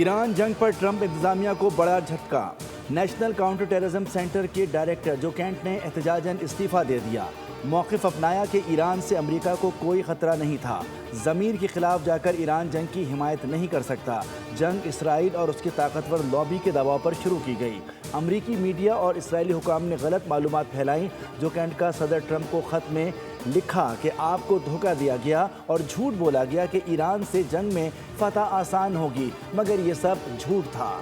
Iran जंग पर Trump इंतजामिया को बड़ा झटका। नेशनल काउंटर टेररिज्म सेंटर के डायरेक्टर जो कैंट ने एहतजाजन इस्तीफा दे दिया। मौक़िफ़ अपनाया कि ईरान से अमेरिका को कोई ख़तरा नहीं था। ज़मीर के ख़िलाफ़ जाकर ईरान जंग की हिमायत नहीं कर सकता। जंग इसराइल और उसकी ताकतवर लॉबी के दबाव पर शुरू की गई। अमरीकी मीडिया और इसराइली हुकाम ने गलत मालूमात फैलाई। जो कैंट का सदर ट्रंप को ख़त में लिखा कि आपको धोखा दिया गया और झूठ बोला गया कि ईरान से जंग में फतह आसान होगी, मगर ये सब झूठ था।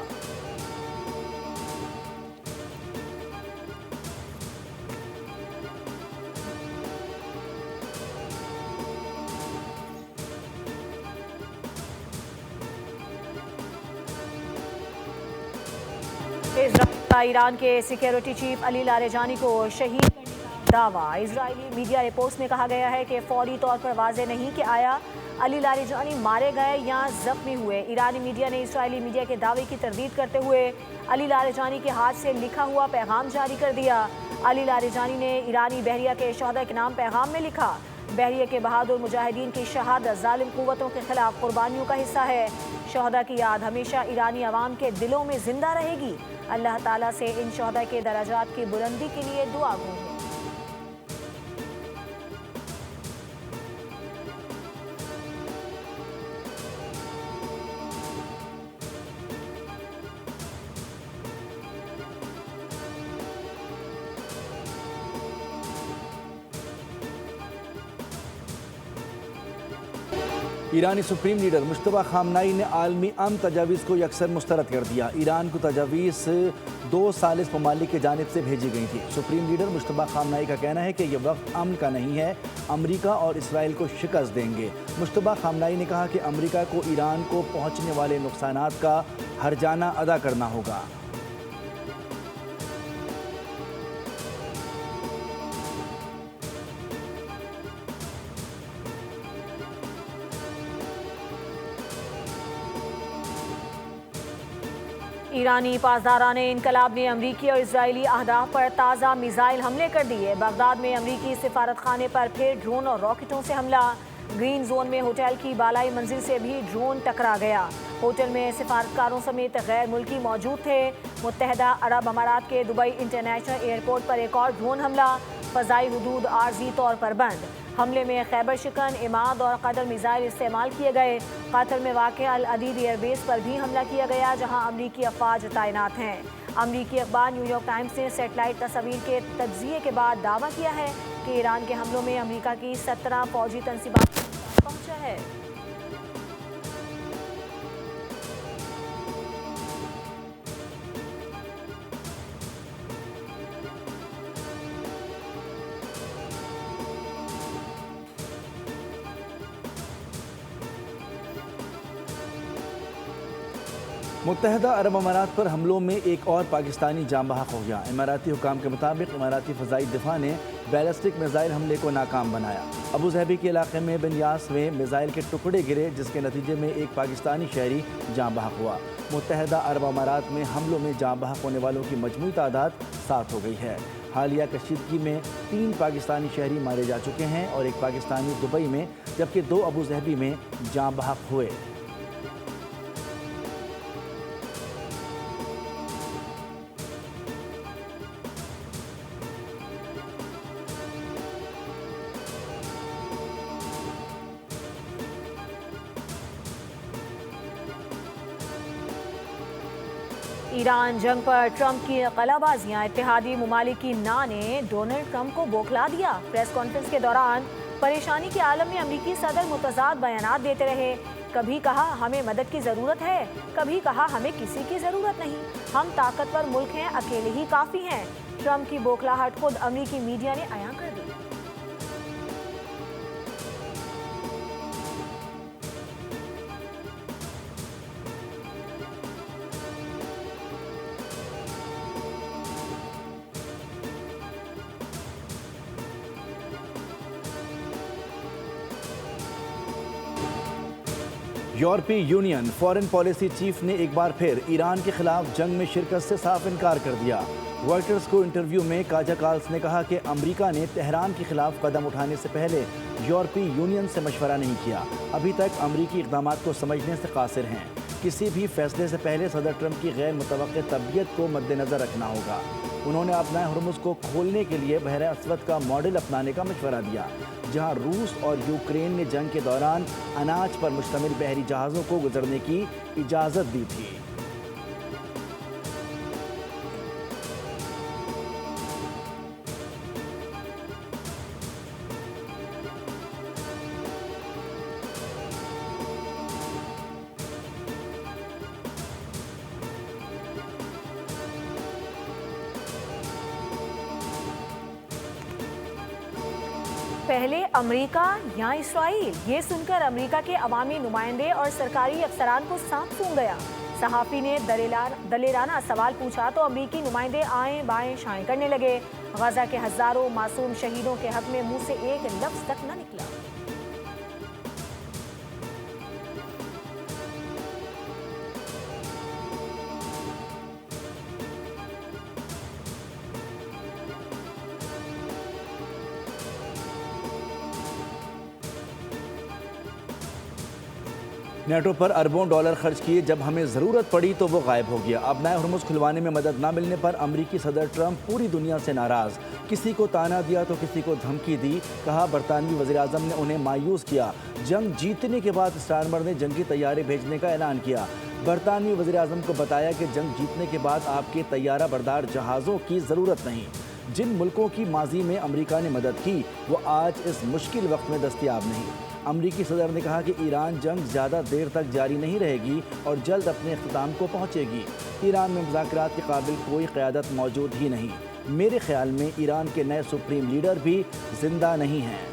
ईरान के सिक्योरिटी चीफ अली लारेजानी को शहीद करने का दावा। इजरायली मीडिया रिपोर्ट्स में कहा गया है कि फौरी तौर पर वाज़ेह नहीं कि आया अली लारेजानी मारे गए या जख्मी हुए। ईरानी मीडिया ने इजरायली मीडिया के दावे की तरदीद करते हुए अली लारेजानी के हाथ से लिखा हुआ पैगाम जारी कर दिया। अली लारेजानी ने ईरानी बहरिया के शहदा के नाम पैगाम में लिखा, बहरिया के बहादुर मुजाहिदीन की शहादत जालिम कुव्वतों के खिलाफ कुर्बानियों का हिस्सा है। शहदा की याद हमेशा ईरानी अवाम के दिलों में जिंदा रहेगी। अल्लाह ताला से इन शहदा के दराजात की बुलंदी के लिए दुआ गो है। ईरानी सुप्रीम लीडर मुश्तबा खामनाई ने आलमी अमन तजावीज़ को यकसर मुस्तरद कर दिया। ईरान को तजावीज़ 2 सालिस ममालिक की जानिब से भेजी गई थी। सुप्रीम लीडर मुश्तबा खामनाई का कहना है कि यह वक्त अमन का नहीं है, अमरीका और इसराइल को शिकस्त देंगे। मुश्तबा खामनाई ने कहा कि अमरीका को ईरान को पहुँचने वाले नुकसानात का हर्जाना अदा करना होगा। ईरानी पासदारान इनकलाब ने अमरीकी और इजरायली अहदाफ पर ताज़ा मिसाइल हमले कर दिए। बगदाद में अमरीकी सिफारत खाने पर फिर ड्रोन और रॉकेटों से हमला। ग्रीन जोन में होटल की बालाई मंजिल से भी ड्रोन टकरा गया। होटल में सिफारतकारों समेत गैर मुल्की मौजूद थे। मुत्तहदा अरब अमारात के दुबई इंटरनेशनल एयरपोर्ट पर एक और ड्रोन हमला। फ़ज़ाई हुदूद आर्जी तौर पर बंद। हमले में खैबर शिकन, इमाद और कदर मिसाइल इस्तेमाल किए गए। कतर में वाक़ अल अदीद एयरबेस पर भी हमला किया गया, जहां अमरीकी अफवाज तैनात हैं। अमरीकी अखबार न्यूयॉर्क टाइम्स ने सेटेलाइट तस्वीर के तज्ज़िये के बाद दावा किया है कि ईरान के हमलों में अमरीका की 17 फौजी तंसीबात पहुंचा है। मुत्तहदा अरब अमारात पर हमलों में एक और पाकिस्तानी जाम बहक हो गया। इमाराती हुकाम के मुताबिक इमाराती फ़ज़ाई दिफा ने बैलिस्टिक मिसाइल हमले को नाकाम बनाया। अबू ज़हबी के इलाके में बिन्यास में मिसाइल के टुकड़े गिरे, जिसके नतीजे में एक पाकिस्तानी शहरी जाम बहक हुआ। मुत्तहदा अरब अमारात में हमलों में जाम बहक होने वालों की मजमूई तादाद 7 हो गई है। हालिया कशीदगी में 3 पाकिस्तानी शहरी मारे जा चुके हैं और एक पाकिस्तानी दुबई में, जबकि 2 अबू ज़हबी में जाम बहक हुए। ईरान जंग पर ट्रंप की कलाबाजियां। इत्तेहादी मुमालिक की ना ने डोनाल्ड ट्रंप को बौखला दिया। प्रेस कॉन्फ्रेंस के दौरान परेशानी के आलम में अमरीकी सदर मुतज़ाद बयानात देते रहे। कभी कहा हमें मदद की ज़रूरत है, कभी कहा हमें किसी की ज़रूरत नहीं, हम ताकतवर मुल्क हैं, अकेले ही काफ़ी हैं। ट्रंप की बौखलाहट खुद अमरीकी मीडिया ने अयां कर दी। यूरोपीय यूनियन फॉरेन पॉलिसी चीफ ने एक बार फिर ईरान के खिलाफ जंग में शिरकत से साफ इनकार कर दिया। रॉयटर्स को इंटरव्यू में काजा काल्स ने कहा कि अमेरिका ने तेहरान के खिलाफ कदम उठाने से पहले यूरोपीय यूनियन से मशवरा नहीं किया, अभी तक अमेरिकी इक़दामात को समझने से कासिर हैं। किसी भी फैसले से पहले सदर ट्रंप की गैर मुतवक्किल तबीयत को मद्देनज़र रखना होगा। उन्होंने अपना हुर्मुज़ को खोलने के लिए बहर अस्वद का मॉडल अपनाने का मशवरा दिया, जहां रूस और यूक्रेन ने जंग के दौरान अनाज पर मुश्तमिल बहरी जहाज़ों को गुजरने की इजाज़त दी थी। पहले अमेरिका या इसराइल, ये सुनकर अमेरिका के अवामी नुमाइंदे और सरकारी अफसरान को सांप सूंघ गया। सहाफ़ी ने दलेराना सवाल पूछा तो अमेरिकी नुमाइंदे आएं बाएं शाएं करने लगे। गजा के हजारों मासूम शहीदों के हक में मुंह से एक लफ्ज़ तक न निकला। नेटो पर अरबों डॉलर खर्च किए, जब हमें ज़रूरत पड़ी तो वो गायब हो गया। अब नए हुर्मुज़ खुलवाने में मदद न मिलने पर अमरीकी सदर ट्रंप पूरी दुनिया से नाराज़। किसी को ताना दिया तो किसी को धमकी दी। कहा बरतानवी वज़ीर-ए-आज़म ने उन्हें मायूस किया। जंग जीतने के बाद स्टारमर ने जंगी तैयारे भेजने का ऐलान किया। बरतानवी वज़ीर-ए-आज़म को बताया कि जंग जीतने के बाद आपके तैयारा बरदार जहाज़ों की ज़रूरत नहीं। जिन मुल्कों की माजी में अमेरिका ने मदद की वो आज इस मुश्किल वक्त में दस्तयाब नहीं। अमरीकी सदर ने कहा कि ईरान जंग ज़्यादा देर तक जारी नहीं रहेगी और जल्द अपने इख्तिताम को पहुँचेगी। ईरान में मुज़ाकरात के काबिल कोई क़यादत मौजूद ही नहीं। मेरे ख्याल में ईरान के नए सुप्रीम लीडर भी जिंदा नहीं हैं।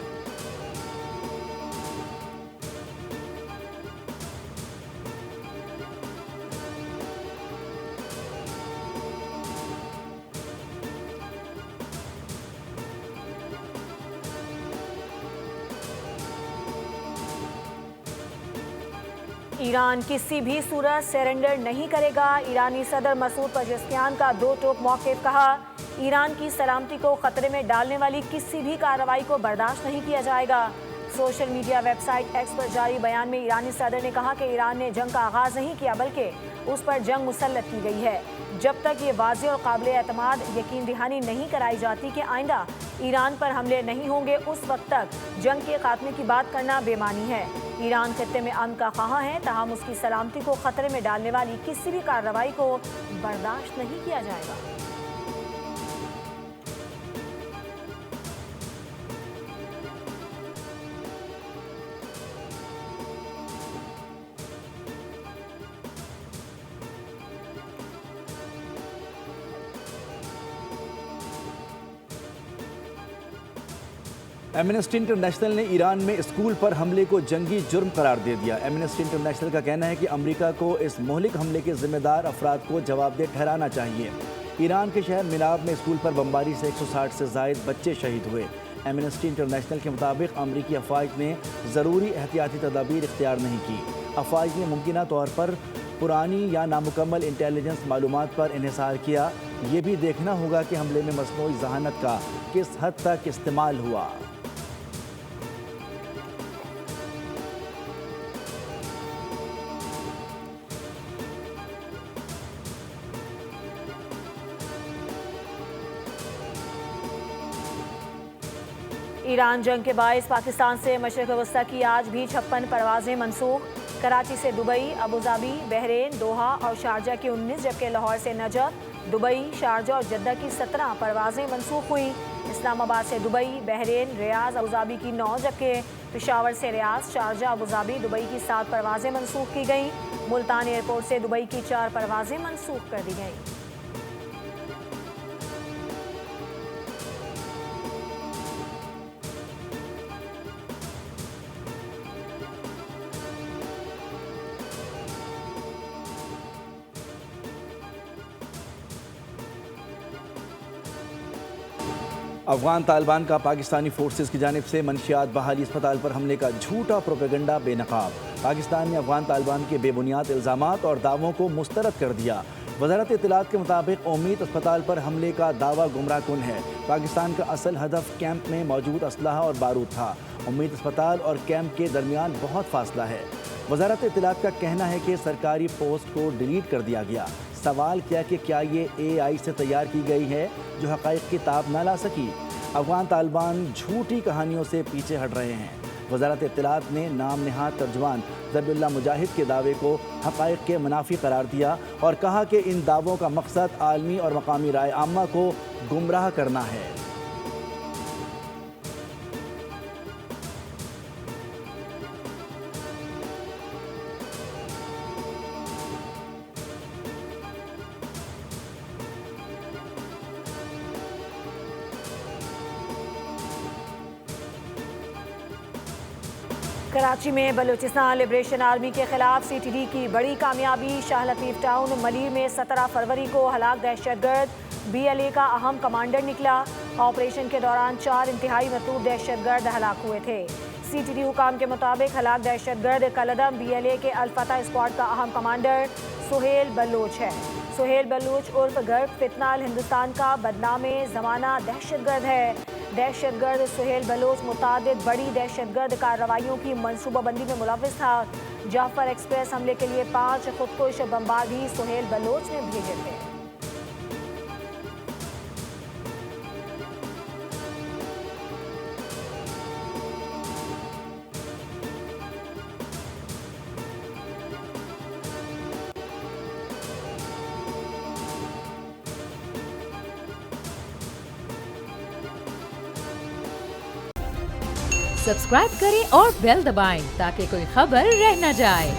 ईरान किसी भी सूरत सरेंडर नहीं करेगा। ईरानी सदर मसूद पेज़ेश्कियान का दो टोक मौक़िफ़। कहा ईरान की सलामती को खतरे में डालने वाली किसी भी कार्रवाई को बर्दाश्त नहीं किया जाएगा। सोशल मीडिया वेबसाइट एक्स पर जारी बयान में ईरानी सदर ने कहा कि ईरान ने जंग का आगाज़ नहीं किया बल्कि उस पर जंग मुसल्लत की गई है। जब तक ये वाज़ेह और काबिल एतमाद यकीन दहानी नहीं कराई जाती कि आइंदा ईरान पर हमले नहीं होंगे, उस वक्त तक जंग के खात्मे की बात करना बेमानी है। ईरान खत्ते में अमन का ख्वाह है, ताहम उसकी सलामती को खतरे में डालने वाली किसी भी कार्रवाई को बर्दाश्त नहीं किया जाएगा। एमनेस्टी इंटरनेशनल ने ईरान में स्कूल पर हमले को जंगी जुर्म करार दे दिया। एमनेस्टी इंटरनेशनल का कहना है कि अमेरिका को इस मोहलिक हमले के जिम्मेदार अफराद को जवाबदेह ठहराना चाहिए। ईरान के शहर मिनाब में स्कूल पर बमबारी से 160 से ज़ायद बच्चे शहीद हुए। एमनेस्टी इंटरनेशनल के मुताबिक अमरीकी अफवाज ने ज़रूरी एहतियाती तदाबीर इख्तियार नहीं की। अफवाज ने मुमकिन तौर पर पुरानी या नामुकम्मल इंटेलिजेंस मालूमात पर इन्हिसार किया। ये भी देखना होगा कि हमले में मसनूई जहानत का किस हद तक इस्तेमाल हुआ। ईरान जंग के बायस पाकिस्तान से मशरिक़ वस्ता की आज भी 56 परवाज़ें मनसूख। कराची से दुबई, अबूधाबी, बहरीन, दोहा और शारजा की 19, जबकि लाहौर से नजफ़, दुबई, शारजा और जद्दा की 17 परवाज़ें मनसूख हुई। इस्लामाबाद से दुबई, बहरीन, रियाज, अबूधाबी की 9, जबकि पेशावर से रियाज, शारजा, अबूधाबी, दुबई की 7 परवाज़ें मनसूख की गईं। मुल्तान एयरपोर्ट से दुबई की 4 परवाज़ें मनसूख कर दी गईं। अफगान तालिबान का पाकिस्तानी फोर्सेस की जानिब से मनशियात बहाली अस्पताल पर हमले का झूठा प्रोपेगेंडा बेनकाब। पाकिस्तान ने अफगान तालिबान के बेबुनियाद इल्ज़ामात और दावों को मुस्तरद कर दिया। वज़ारत इत्तलात के मुताबिक उम्मीद अस्पताल पर हमले का दावा गुमराह कुन है। पाकिस्तान का असल हदफ कैंप में मौजूद असलहा और बारूद था। उम्मीद अस्पताल और कैंप के दरमियान बहुत फासला है। वजारत इत्तलात का कहना है कि सरकारी पोस्ट को डिलीट कर दिया गया। सवाल किया कि क्या ये AI से तैयार की गई है जो हक़ाइक़ की ताब ना ला सकी। अफगान तालिबान झूठी कहानियों से पीछे हट रहे हैं। वजारत इत्तलात ने नाम नहाद तर्जुमान ज़बीहुल्लाह मुजाहिद के दावे को हक़ाइक़ के मुनाफी करार दिया और कहा कि इन दावों का मकसद आलमी और मकामी राय आम्मा को गुमराह करना है। कराची में बलूचिस्तान लिबरेशन आर्मी के खिलाफ CTD की बड़ी कामयाबी। शाह लतीफ टाउन मलीर में 17 फरवरी को हलाक दहशतगर्द BLA का अहम कमांडर निकला। ऑपरेशन के दौरान 4 इंतहाई मतलूब दहशतगर्द हलाक हुए थे। CTD हुकाम के मुताबिक हलाक दहशतगर्द कलदम BLA के अल-फतह स्क्वाड का अहम कमांडर सुहेल बलूच है। सुहेल बलूच उर्फ गर्द फितनाल हिंदुस्तान का बदनामे ज़माना दहशतगर्द है। दहशतगर्द सुहेल बलूच मुतादिद बड़ी दहशतगर्द कार्रवाइयों की मनसूबाबंदी में मुलव्विस था। जाफर एक्सप्रेस हमले के लिए 5 खुदकुश बमबार भी सुहेल बलूच ने भेजे थे। सब्सक्राइब करें और बेल दबाएं ताकि कोई खबर रह न जाए।